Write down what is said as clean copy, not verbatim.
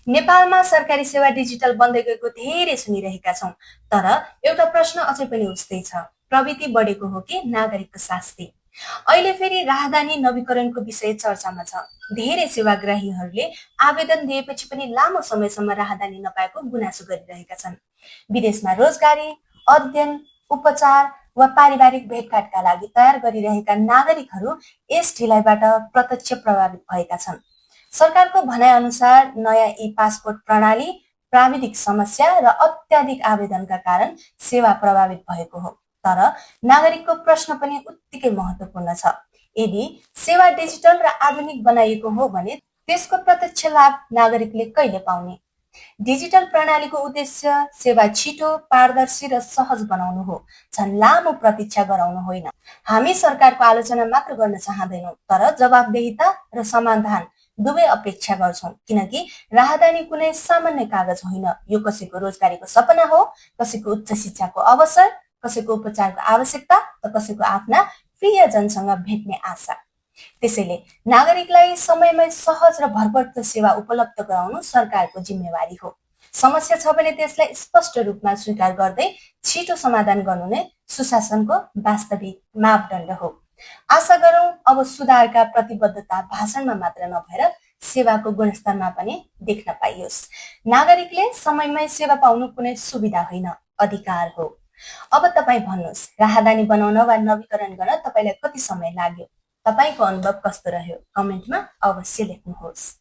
नेपालमा सरकारी सेवा डिजिटल बन्दै गएको धेरै सुनिरहेका छौं, तर एउटा प्रश्न अझै पनि उस्तै छ। प्रविधि बढेको हो कि नागरिकको शास्ति? अहिले फेरि राहदानी नवीकरणको विषय चर्चामा छ। धेरै सेवाग्राहीहरूले आवेदन दिएपछि पनि लामो समयसम्म राहदानी नपाएको गुनासो गरिरहेका छन्। विदेशमा रोजगारी, अध्ययन, उपचार वा पारिवारिक भेटघाटका लागि तयार गरिरहेका नागरिकहरू यस ढिलाइबाट प्रत्यक्ष प्रभावित भएका छन्। सरकारको भनाइअनुसार नयाँ ई-पासपोर्ट प्रणाली, प्राविधिक समस्या र अत्याधिक आवेदनका कारण सेवा प्रभावित भएको हो। तर नागरिकको प्रश्न पनि उत्तिकै महत्त्वपूर्ण छ। यदि सेवा डिजिटल र आधुनिक बनाइएको हो भने त्यसको प्रत्यक्ष लाभ नागरिकले कहिले पाउने? डिजिटल प्रणालीको उद्देश्य सेवा छिटो, पारदर्शी र सहज बनाउनु हो, झन् लामो प्रतीक्षा गराउनु होइन। हामी सरकारको आलोचना मात्र गर्न चाहदैनौँ, तर जवाबदेहिता र समाधान दुवै अपेक्षा गर्छौं, किनकि राहदानी कुनै सामान्य कागज होइन। यो कसैको रोजगारीको सपना हो, कसैको उच्च शिक्षाको अवसर, कसैको उपचारको आवश्यकता र कसैको आफ्ना प्रियजनसँग भेट्ने आशा। त्यसैले नागरिकलाई समयमै सहज र भरपर्दो सेवा उपलब्ध गराउनु सरकारको जिम्मेवारी हो। समस्या छ भने त्यसलाई स्पष्ट रूपमा स्वीकार गर्दै छिटो समाधान गर्नु नै सुशासनको वास्तविक मापदण्ड हो। आशा गरौं अब सुधारका प्रतिबद्धता भाषणमा मात्र नभएर सेवाको गुणस्तरमा पनि देख्न पाइयोस्। नागरिकले समयमै सेवा पाउनु कुनै सुविधा होइन, अधिकार हो। अब तपाईँ भन्नुहोस्, राहदानी बनाउन वा नवीकरण गर्न तपाईलाई कति समय लाग्यो? तपाईको अनुभव कस्तो रह्यो? कमेन्टमा अवश्य लेख्नुहोस्।